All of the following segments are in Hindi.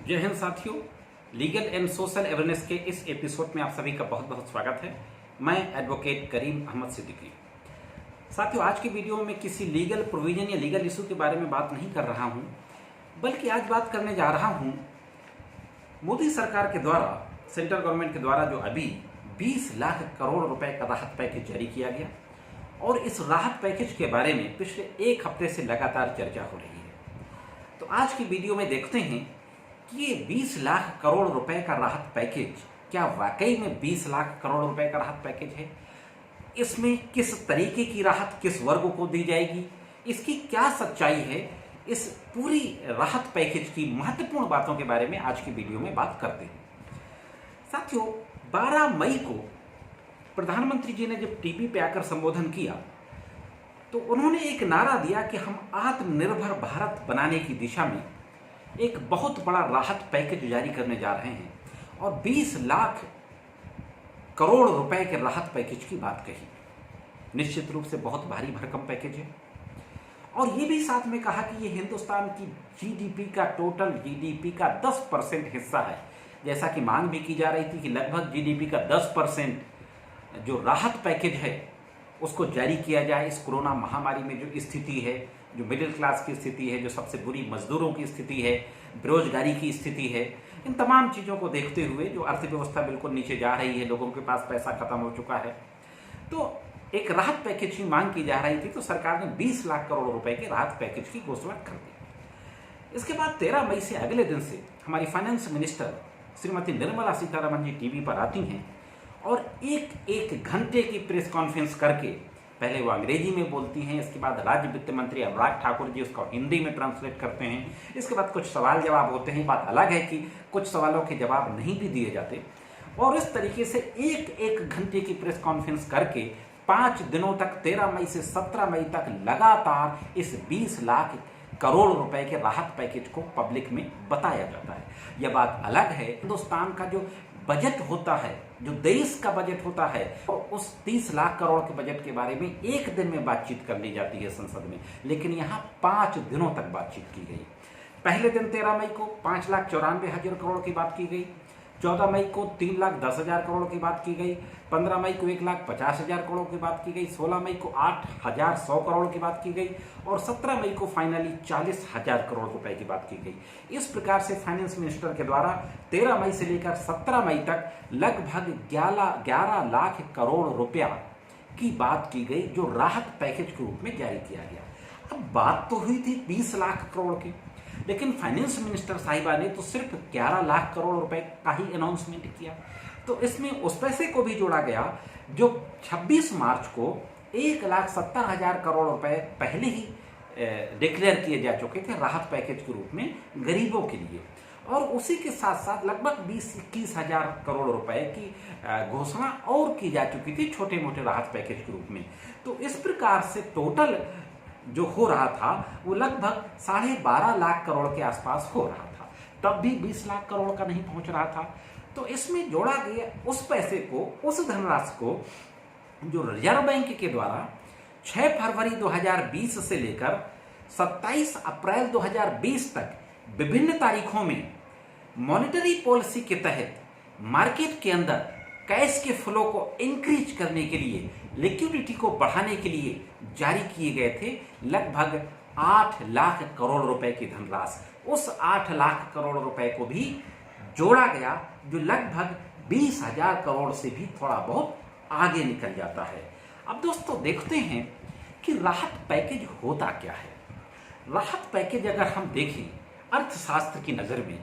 जय हिंद साथियों, लीगल एंड सोशल अवेयरनेस के इस एपिसोड में आप सभी का बहुत बहुत स्वागत है। मैं एडवोकेट करीम अहमद सिद्दीकी। साथियों, आज की वीडियो में किसी लीगल प्रोविजन या लीगल इशू के बारे में बात नहीं कर रहा हूं, बल्कि आज बात करने जा रहा हूं मोदी सरकार के द्वारा, सेंट्रल गवर्नमेंट के द्वारा जो अभी 20 लाख करोड़ रुपए का राहत पैकेज जारी किया गया और इस राहत पैकेज के बारे में पिछले एक हफ्ते से लगातार चर्चा हो रही है। तो आज की वीडियो में देखते हैं कि ये 20 लाख करोड़ रुपए का राहत पैकेज क्या वाकई में 20 लाख करोड़ रुपए का राहत पैकेज है। इसमें किस तरीके की राहत किस वर्ग को दी जाएगी, इसकी क्या सच्चाई है, इस पूरी राहत पैकेज की महत्वपूर्ण बातों के बारे में आज की वीडियो में बात करते हैं। साथियों, 12 मई को प्रधानमंत्री जी ने जब टीवी पे आकर संबोधन किया तो उन्होंने एक नारा दिया कि हम आत्मनिर्भर भारत बनाने की दिशा में एक बहुत बड़ा राहत पैकेज जारी करने जा रहे हैं और 20 लाख करोड़ रुपए के राहत पैकेज की बात कही। निश्चित रूप से बहुत भारी भरकम पैकेज है और ये भी साथ में कहा कि ये हिंदुस्तान की जीडीपी का, टोटल जीडीपी का 10% हिस्सा है। जैसा कि मांग भी की जा रही थी कि लगभग जीडीपी का 10% जो राहत पैकेज है उसको जारी किया जाए। इस कोरोना महामारी में जो स्थिति है, जो मिडिल क्लास की स्थिति है, जो सबसे बुरी मजदूरों की स्थिति है, बेरोजगारी की स्थिति है, इन तमाम चीज़ों को देखते हुए जो अर्थव्यवस्था बिल्कुल नीचे जा रही है, लोगों के पास पैसा खत्म हो चुका है, तो एक राहत पैकेज की मांग की जा रही थी। तो सरकार ने 20 लाख करोड़ रुपए के राहत पैकेज की घोषणा कर दी। इसके बाद 13 मई से अगले दिन से हमारी finance minister Shrimati Nirmala Sitharaman ji TV पर आती हैं और एक एक घंटे की प्रेस कॉन्फ्रेंस करके पहले वो अंग्रेजी में बोलती हैं, इसके बाद राज्य वित्त मंत्री अनुराग ठाकुर जी उसको हिंदी में ट्रांसलेट करते हैं, इसके बाद कुछ सवाल जवाब होते हैं। बात अलग है कि कुछ सवालों के जवाब नहीं भी दिए जाते और इस तरीके से एक एक घंटे की प्रेस कॉन्फ्रेंस करके 5 दिनों तक 13 मई से 17 मई तक लगातार इस 20 लाख करोड़ रुपए के राहत पैकेज को पब्लिक में बताया जाता है। यह बात अलग है, हिंदुस्तान का जो बजट होता है, जो देश का बजट होता है, तो उस 30 लाख करोड़ के बजट के बारे में एक दिन में बातचीत कर ली जाती है संसद में, लेकिन यहाँ 5 दिनों तक बातचीत की गई। पहले दिन 13 मई को 5,94,000 करोड़ की बात की गई, 14 मई को 3,10,000 करोड़ की बात की गई, 15 मई को 1,50,000 करोड़ की बात की गई, 16 मई को 8,100 करोड़ की बात की गई और 17 मई को फाइनली 40,000 करोड़ रुपए की बात की गई। इस प्रकार से फाइनेंस मिनिस्टर के द्वारा 13 मई से लेकर 17 मई तक लगभग 11 लाख करोड़ रुपया की बात की गई, जो राहत पैकेज के रूप में जारी किया गया। अब बात तो हुई थी 20 लाख करोड़ की, लेकिन फाइनेंस मिनिस्टर साहिबा ने तो सिर्फ 11 लाख करोड़ रुपए का ही अनाउंसमेंट किया। तो इसमें उस पैसे को भी जोड़ा गया जो 26 मार्च को 1,70,000 करोड़ रुपए पहले ही डिक्लेयर किए जा चुके थे राहत पैकेज के रूप में गरीबों के लिए, और उसी के साथ साथ लगभग 20-21,000 करोड़ रुपए की घोषणा और की जा चुकी थी छोटे मोटे राहत पैकेज के रूप में। तो इस प्रकार से टोटल जो हो रहा था वो लगभग 12.5 लाख करोड़ के आसपास हो रहा था। तब भी 20 लाख करोड़ का नहीं पहुंच रहा था। तो इसमें जोड़ा गया उस पैसे को, उस धनराशि को जो रिजर्व बैंक के द्वारा 6 फरवरी 2020 से लेकर 27 अप्रैल 2020 तक विभिन्न तारीखों में मॉनेटरी पॉलिसी के तहत मार्केट के अंदर कैश के फ्लो को इंक्रीज करने के लिए, लिक्विडिटी को बढ़ाने के लिए जारी किए गए थे लगभग 8 लाख करोड़ रुपए की धनराशि। उस 8 लाख करोड़ रुपए को भी जोड़ा गया, जो लगभग 20,000 करोड़ से भी थोड़ा बहुत आगे निकल जाता है। अब दोस्तों देखते हैं कि राहत पैकेज होता क्या है। राहत पैकेज अगर हम देखें अर्थशास्त्र की नजर में,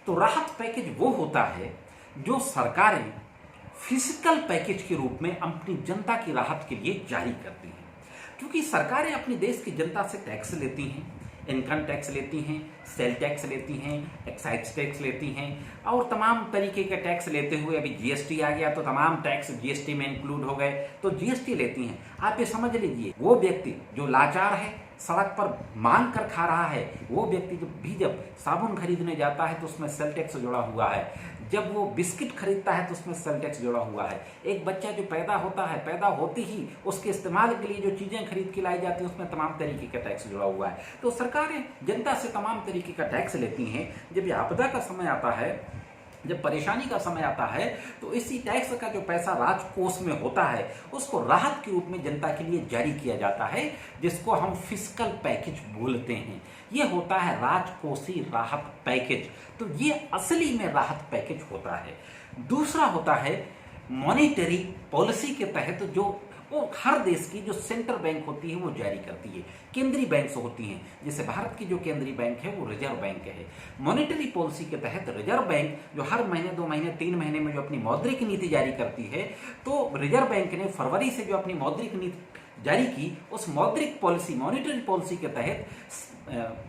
तो राहत पैकेज वो होता है जो सरकारें फिजिकल पैकेज के रूप में अपनी जनता की राहत के लिए जारी करती हैं। क्योंकि सरकारें अपनी देश की जनता से टैक्स लेती हैं, इनकम टैक्स लेती हैं, सेल टैक्स लेती हैं, एक्साइज टैक्स लेती हैं और तमाम तरीके के टैक्स लेते हुए अभी जीएसटी आ गया तो तमाम टैक्स जीएसटी में इंक्लूड हो गए, तो जीएसटी लेती हैं। आप ये समझ लीजिए, वो व्यक्ति जो लाचार है, सड़क पर मांग कर खा रहा है, वो व्यक्ति जब साबुन खरीदने जाता है तो उसमें सेल टैक्स जुड़ा हुआ है, जब वो बिस्किट खरीदता है तो उसमें सेल टैक्स जुड़ा हुआ है। एक बच्चा जो पैदा होता है, पैदा होते ही उसके इस्तेमाल के लिए जो चीजें खरीद के लाई जाती हैं उसमें तमाम तरीके का टैक्स जुड़ा हुआ है। तो सरकारें जनता से तमाम तरीके का टैक्स लेती हैं। जब ये आपदा का समय आता है, जब परेशानी का समय आता है, तो इसी टैक्स का जो पैसा राजकोष में होता है उसको राहत के रूप में जनता के लिए जारी किया जाता है, जिसको हम फिस्कल पैकेज बोलते हैं। ये होता है राजकोषीय राहत पैकेज। तो ये असली में राहत पैकेज होता है। दूसरा होता है मॉनेटरी पॉलिसी के तहत जो वो हर देश की जो सेंट्रल बैंक होती है वो जारी करती है, केंद्रीय बैंक होती हैं। जैसे भारत की जो केंद्रीय बैंक है वो रिजर्व बैंक है। मॉनेटरी पॉलिसी के तहत रिजर्व बैंक जो हर महीने, 2 महीने, 3 महीने में जो अपनी मौद्रिक नीति जारी करती है, तो रिजर्व बैंक ने फरवरी से जो अपनी मौद्रिक नीति जारी की, उस मौद्रिक पॉलिसी, मॉनेटरी पॉलिसी के तहत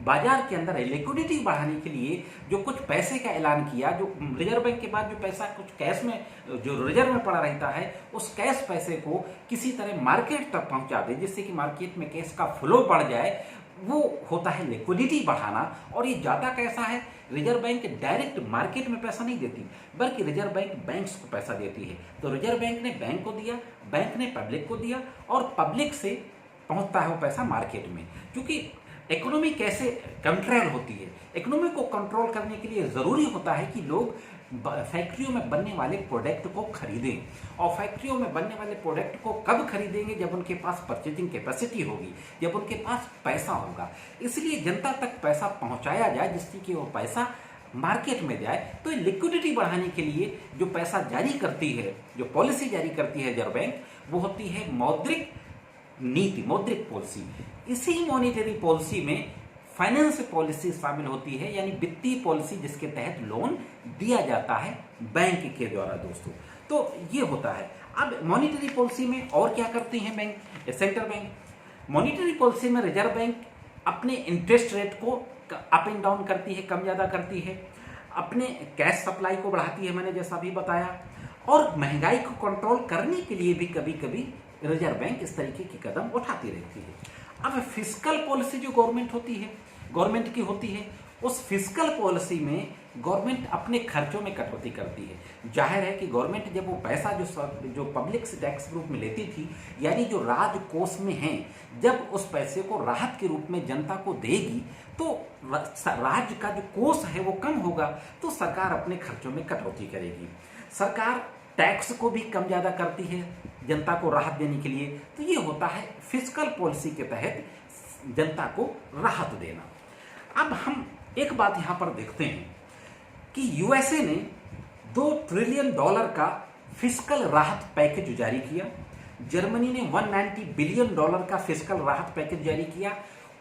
बाजार के अंदर लिक्विडिटी बढ़ाने के लिए जो कुछ पैसे का ऐलान किया, जो रिजर्व बैंक के पास जो पैसा कुछ कैश में जो रिजर्व में पड़ा रहता है, उस कैश पैसे को किसी तरह मार्केट तक पहुंचा दे, जिससे कि मार्केट में कैश का फ्लो बढ़ जाए, वो होता है लिक्विडिटी बढ़ाना। और ये ज्यादा कैसा है, रिजर्व बैंक डायरेक्ट मार्केट में पैसा नहीं देती, बल्कि रिजर्व बैंक बैंक्स को पैसा देती है। तो रिजर्व बैंक ने बैंक को दिया, बैंक ने पब्लिक को दिया, और पब्लिक से पहुंचता है वो पैसा मार्केट में। क्योंकि इकोनॉमी कैसे कंट्रोल होती है, इकोनॉमी को कंट्रोल करने के लिए जरूरी होता है कि लोग फैक्ट्रियों में बनने वाले प्रोडक्ट को खरीदें। और फैक्ट्रियों में बनने वाले प्रोडक्ट को कब खरीदेंगे, जब उनके पास परचेजिंग कैपेसिटी होगी, जब उनके पास पैसा होगा। इसलिए जनता तक पैसा पहुंचाया जाए, जिससे कि वो पैसा मार्केट में जाए। तो लिक्विडिटी बढ़ाने के लिए जो पैसा जारी करती है, जो पॉलिसी जारी करती है रिजर्व बैंक, वो होती है मौद्रिक नीति, मौद्रिक पॉलिसी। इसी मॉनेटरी पॉलिसी में फाइनेंस पॉलिसी शामिल होती है, यानी वित्तीय पॉलिसी, जिसके तहत लोन दिया जाता है बैंक के द्वारा दोस्तों। तो ये होता है। अब मॉनेटरी पॉलिसी में और क्या करते हैं bank, central bank? Monetary policy में रिजर्व बैंक अपने इंटरेस्ट रेट को अप एंड डाउन करती है, कम ज्यादा करती है, अपने कैश सप्लाई को बढ़ाती है, मैंने जैसा भी बताया, और महंगाई को कंट्रोल करने के लिए भी कभी कभी रिजर्व बैंक इस तरीके की कदम उठाती रहती है। अब फिस्कल पॉलिसी जो गवर्नमेंट की होती है, उस फिस्कल पॉलिसी में गवर्नमेंट अपने खर्चों में कटौती करती है। जाहिर है कि गवर्नमेंट जब वो पैसा जो पब्लिक से टैक्स रूप में लेती थी, यानी जो राजकोष में है, जब उस पैसे को राहत के रूप में जनता को देगी, तो राज्य का जो कोष है वो कम होगा, तो सरकार अपने खर्चों में कटौती करेगी। सरकार टैक्स को भी कम ज्यादा करती है जनता को राहत देने के लिए। तो ये होता है फिस्कल पॉलिसी के तहत जनता को राहत देना। अब हम एक बात यहां पर देखते हैं कि यूएसए ने $2 ट्रिलियन का फिस्कल राहत पैकेज जारी किया, जर्मनी ने $190 बिलियन का फिस्कल राहत पैकेज जारी किया।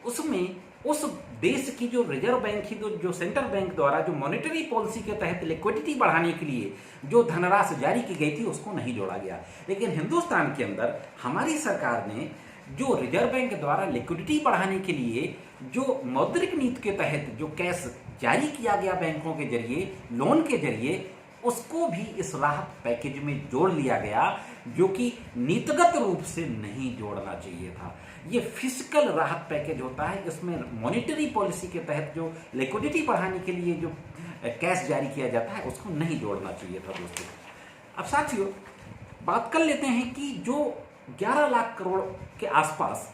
उसमें उस देश की जो रिजर्व बैंक थी, जो सेंट्रल बैंक द्वारा जो मॉनेटरी पॉलिसी के तहत लिक्विडिटी बढ़ाने के लिए जो धनराशि जारी की गई थी, उसको नहीं जोड़ा गया। लेकिन हिंदुस्तान के अंदर हमारी सरकार ने जो रिजर्व बैंक द्वारा लिक्विडिटी बढ़ाने के लिए जो मौद्रिक नीति के तहत जो कैश जारी किया गया बैंकों के जरिए, लोन के जरिए, उसको भी इस राहत पैकेज में जोड़ लिया गया, जो कि नीतिगत रूप से नहीं जोड़ना चाहिए था। ये फिस्कल राहत पैकेज होता है, इसमें मॉनेटरी पॉलिसी के तहत जो लिक्विडिटी बढ़ाने के लिए जो कैश जारी किया जाता है, उसको नहीं जोड़ना चाहिए था दोस्तों। अब साथियों, बात कर लेते हैं कि जो 11 लाख करोड़ के आसपास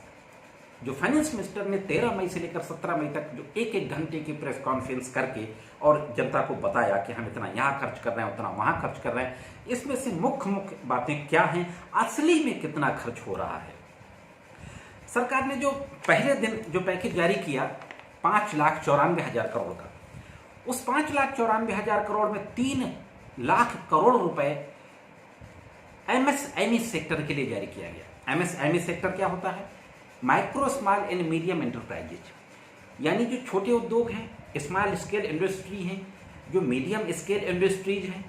जो फाइनेंस मिनिस्टर ने 13 मई से लेकर 17 मई तक जो एक घंटे की प्रेस कॉन्फ्रेंस करके और जनता को बताया कि हम इतना यहाँ खर्च कर रहे हैं, उतना वहां खर्च कर रहे हैं, इसमें से मुख्य बातें क्या हैं, असली में कितना खर्च हो रहा है। सरकार ने जो पहले दिन जो पैकेज जारी किया 5,94,000 करोड़ का, उस 5,94,000 करोड़ में 3 लाख करोड़ रुपए एमएसएमई सेक्टर के लिए जारी किया गया। एमएसएमई सेक्टर क्या होता है? Micro small and medium enterprises, यानी जो छोटे उद्योग हैं, स्मॉल स्केल इंडस्ट्री हैं, जो मीडियम स्केल इंडस्ट्रीज हैं,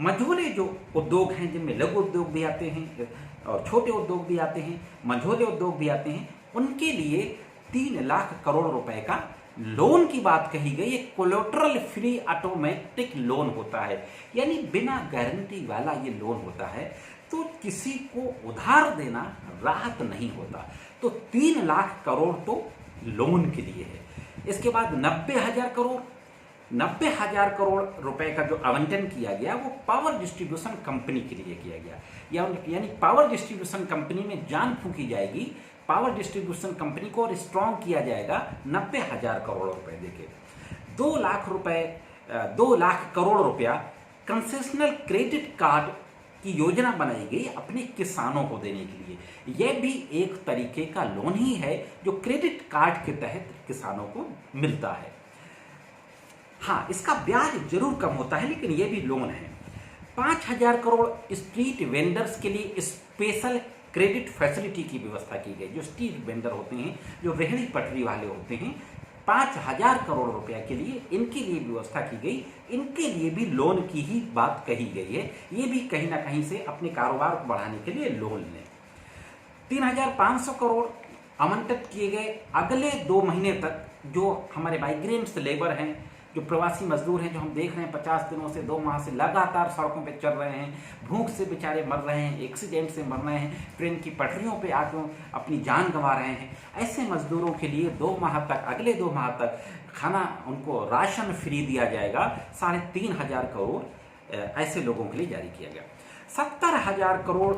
मझोले जो उद्योग हैं, जिनमें लघु उद्योग भी आते हैं और छोटे उद्योग भी आते हैं, मझोले उद्योग भी आते हैं, उनके लिए 3 लाख करोड़ रुपए का लोन की बात कही गई। एक कोलेटरल फ्री ऑटोमेटिक लोन होता है, यानी बिना गारंटी वाला ये लोन होता है, तो किसी को उधार देना राहत नहीं होता। तो 3 लाख करोड़ तो लोन के लिए है। इसके बाद 90,000 करोड़ रुपए का जो आवंटन किया गया वो पावर डिस्ट्रीब्यूशन कंपनी के लिए किया गया, यानी पावर डिस्ट्रीब्यूशन कंपनी में जान फूंकी जाएगी, पावर डिस्ट्रीब्यूशन कंपनी को और स्ट्रॉन्ग किया जाएगा 90,000 करोड़ रुपए देके। 2 लाख करोड़ रुपया कंसेशनल क्रेडिट कार्ड की योजना बनाई गई अपने किसानों को देने के लिए। यह भी एक तरीके का लोन ही है जो क्रेडिट कार्ड के तहत किसानों को मिलता है। हाँ, इसका ब्याज जरूर कम होता है लेकिन यह भी लोन है। 5,000 करोड़ स्ट्रीट वेंडर्स के लिए स्पेशल क्रेडिट फैसिलिटी की व्यवस्था की गई। जो स्ट्रीट वेंडर होते हैं, जो रेहड़ी पटरी वाले होते हैं, 5,000 करोड़ रुपया के लिए इनके लिए व्यवस्था की गई। इनके लिए भी लोन की ही बात कही गई है। ये भी कहीं ना कहीं से अपने कारोबार को बढ़ाने के लिए लोन लें। 3,500 करोड़ आवंटित किए गए अगले 2 महीने तक। जो हमारे माइग्रेंट्स लेबर हैं, जो प्रवासी मजदूर हैं, जो हम देख रहे हैं 50 दिनों से 2 माह से लगातार सड़कों पे चल रहे हैं, भूख से बेचारे मर रहे हैं, एक्सीडेंट से मर रहे हैं, ट्रेन की पटरियों पे आकर अपनी जान गंवा रहे हैं, ऐसे मजदूरों के लिए 2 माह तक, अगले 2 माह तक खाना, उनको राशन फ्री दिया जाएगा। 3,500 करोड़ ऐसे लोगों के लिए जारी किया गया। 70,000 करोड़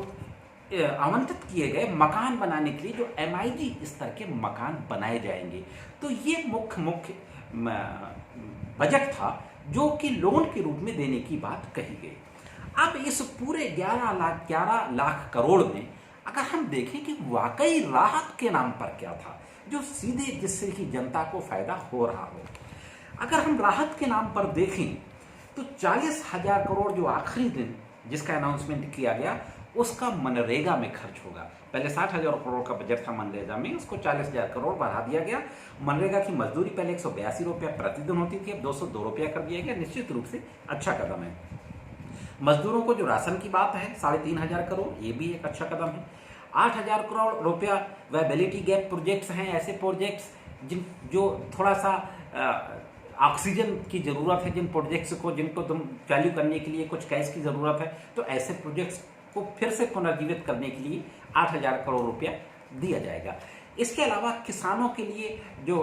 आवंटित किए गए मकान बनाने के लिए, जो MIG स्तर के मकान बनाए जाएंगे। तो ये मुख्य बजट था जो कि लोन के रूप में देने की बात कही गई। अब इस पूरे 11 लाख करोड़ में अगर हम देखें कि वाकई राहत के नाम पर क्या था, जो सीधे जिससे कि जनता को फायदा हो रहा हो। अगर हम राहत के नाम पर देखें तो 40,000 करोड़ जो आखिरी दिन जिसका अनाउंसमेंट किया गया, उसका मनरेगा में खर्च होगा। पहले 60,000 करोड़ का बजट था मनरेगा में, उसको 40,000 करोड़ बढ़ा दिया गया। मनरेगा की मजदूरी पहले 182 रुपया प्रतिदिन होती थी, अब 202 रुपया कर दिया गया। निश्चित रूप से अच्छा कदम है। मजदूरों को जो राशन की बात है 3,500 करोड़, ये भी एक अच्छा कदम है। 8,000 करोड़ रुपया वायबिलिटी गैप प्रोजेक्ट्स हैं, ऐसे प्रोजेक्ट्स जो थोड़ा सा ऑक्सीजन की जरूरत है, जिन प्रोजेक्ट्स को जिनको तुम चालू करने के लिए कुछ कैश की जरूरत है, तो ऐसे प्रोजेक्ट्स को फिर से पुनर्जीवित करने के लिए 8,000 करोड़ रुपया दिया जाएगा। इसके अलावा किसानों के लिए जो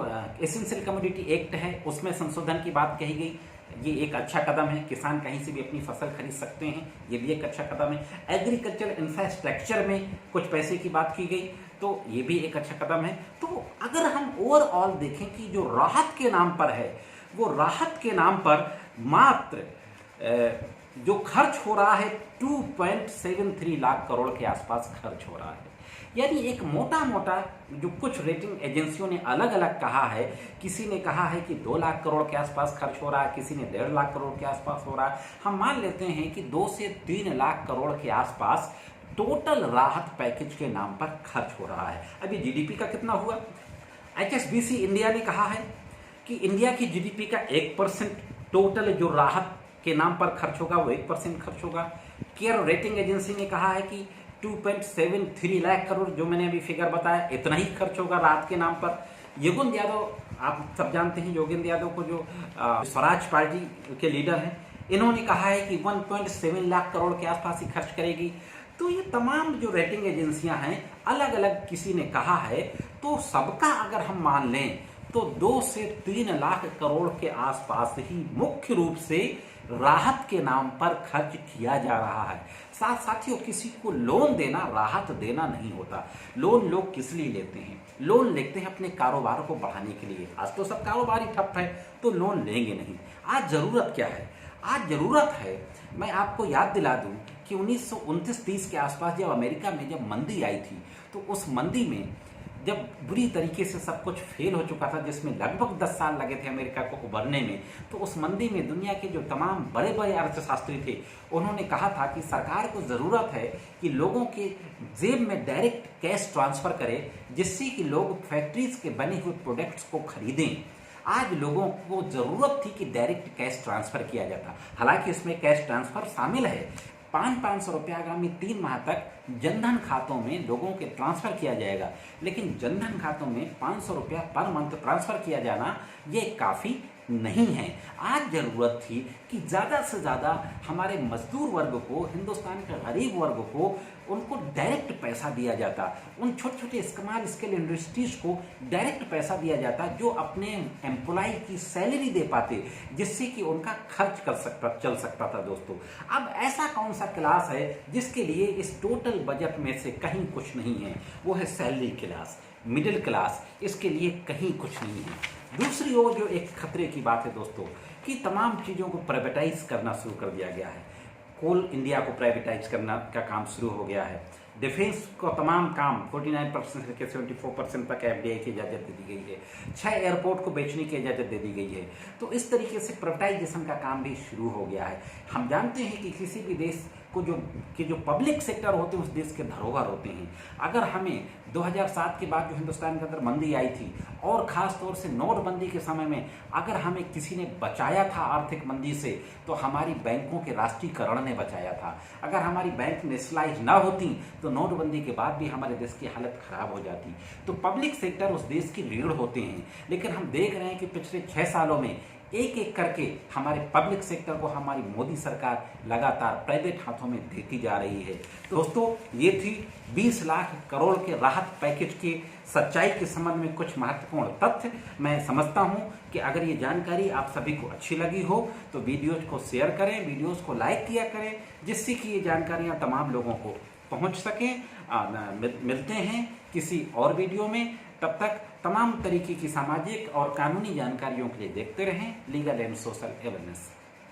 एसेंशियल कमोडिटी एक्ट है उसमें संशोधन की बात कही गई, ये एक अच्छा कदम है। किसान कहीं से भी अपनी फसल खरीद सकते हैं, ये भी एक अच्छा कदम है। एग्रीकल्चर इंफ्रास्ट्रक्चर में कुछ पैसे की बात की गई, तो ये भी एक अच्छा कदम है। तो अगर हम ओवरऑल देखें कि जो राहत के नाम पर है, वो राहत के नाम पर मात्र जो खर्च हो रहा है 2.73 लाख करोड़ के आसपास खर्च हो रहा है। यानी एक मोटा जो कुछ रेटिंग एजेंसियों ने अलग अलग कहा है, किसी ने कहा है कि 2 लाख करोड़ के आसपास खर्च हो रहा है, किसी ने 1.5 लाख करोड़ के आसपास हो रहा है। हम मान लेते हैं कि 2 से 3 लाख करोड़ के आसपास टोटल राहत पैकेज के नाम पर खर्च हो रहा है। अभी GDP का कितना हुआ? HSBC इंडिया ने कहा है कि इंडिया की GDP का 1% टोटल जो राहत के नाम पर खर्च होगा वो 1% खर्च होगा। केयर रेटिंग एजेंसी ने कहा है कि 2.73 लाख करोड़, जो मैंने अभी फिगर बताया, इतना ही खर्च होगा राहत के नाम पर। योगेंद्र यादव, आप सब जानते हैं योगेंद्र यादव को, जो स्वराज पार्टी के लीडर हैं, इन्होंने कहा है कि 1.7 लाख करोड़ के आसपास ही खर्च करेगी। तो ये तमाम जो रेटिंग एजेंसियां हैं, अलग अलग किसी ने कहा है, तो सबका अगर हम मान लें तो 2 से 3 लाख करोड़ के आसपास ही मुख्य रूप से राहत के नाम पर खर्च किया जा रहा है। साथियों, किसी को लोन देना राहत देना नहीं होता। लोन लोग किस लिए लेते हैं? लोन लेते हैं अपने कारोबार को बढ़ाने के लिए। आज तो सब कारोबार ही ठप है, तो लोन लेंगे नहीं। आज जरूरत क्या है? आज जरूरत है, मैं आपको याद दिला दूं कि 1929-30 के आसपास जब अमेरिका में जब मंदी आई थी, तो उस मंदी में जब बुरी तरीके से सब कुछ फेल हो चुका था, जिसमें लगभग 10 साल लगे थे अमेरिका को उभरने में, तो उस मंदी में दुनिया के जो तमाम बड़े बड़े अर्थशास्त्री थे, उन्होंने कहा था कि सरकार को जरूरत है कि लोगों के जेब में डायरेक्ट कैश ट्रांसफर करे, जिससे कि लोग फैक्ट्रीज के बने हुए प्रोडक्ट्स को खरीदें। आज लोगों को जरूरत थी कि डायरेक्ट कैश ट्रांसफर किया जाता। हालांकि इसमें कैश ट्रांसफर शामिल है। 500 रुपया आगामी 3 माह तक जनधन खातों में लोगों के ट्रांसफर किया जाएगा, लेकिन जनधन खातों में 500 रुपया पर मंथ ट्रांसफर किया जाना ये काफ़ी नहीं है। आज जरूरत थी कि ज़्यादा से ज़्यादा हमारे मजदूर वर्ग को, हिंदुस्तान के गरीब वर्ग को, उनको डायरेक्ट पैसा दिया जाता। उन छोटे छोटे स्मॉल स्केल इंडस्ट्रीज़ को डायरेक्ट पैसा दिया जाता जो अपने एम्प्लॉय की सैलरी दे पाते, जिससे कि उनका खर्च चल सकता था दोस्तों। अब ऐसा कौन सा क्लास है जिसके लिए इस टोटल बजट में से कहीं कुछ नहीं है? वो है सैलरी क्लास, मिडिल क्लास। इसके लिए कहीं कुछ नहीं है। दूसरी ओर जो एक खतरे की बात है दोस्तों, कि तमाम चीज़ों को प्राइवेटाइज करना शुरू कर दिया गया है। कोल इंडिया को प्राइवेटाइज करना का काम शुरू हो गया है। डिफेंस को तमाम काम 49% से लेकर 74% तक एफडीआई की इजाज़त दे दी गई है। 6 एयरपोर्ट को बेचने की इजाज़त दे दी गई है। तो इस तरीके से प्राइवेटाइजेशन का काम भी शुरू हो गया है। हम जानते हैं कि किसी भी देश को जो पब्लिक सेक्टर होते हैं उस देश के धरोहर होते हैं। अगर हमें 2007 के बाद जो हिंदुस्तान के अंदर मंदी आई थी, और ख़ास तौर से नोटबंदी के समय में अगर हमें किसी ने बचाया था आर्थिक मंदी से, तो हमारी बैंकों के राष्ट्रीयकरण ने बचाया था। अगर हमारी बैंक नेशनलाइज ना होती तो नोटबंदी के बाद भी हमारे देश की हालत खराब हो जाती। तो पब्लिक सेक्टर उस देश की रीढ़ होते हैं। लेकिन हम देख रहे हैं कि पिछले 6 सालों में एक एक करके हमारे पब्लिक सेक्टर को हमारी मोदी सरकार लगातार प्राइवेट हाथों में देती जा रही है। तो दोस्तों, ये थी 20 लाख करोड़ के राहत पैकेज की सच्चाई के संबंध में कुछ महत्वपूर्ण तथ्य। मैं समझता हूं कि अगर ये जानकारी आप सभी को अच्छी लगी हो तो वीडियोज को शेयर करें, वीडियोज को लाइक किया करें, जिससे कि ये जानकारियां तमाम लोगों को पहुंच सकें। मिलते हैं किसी और वीडियो में। तब तक तमाम तरीके की सामाजिक और कानूनी जानकारियों के लिए देखते रहें लीगल एंड सोशल अवेयरनेस।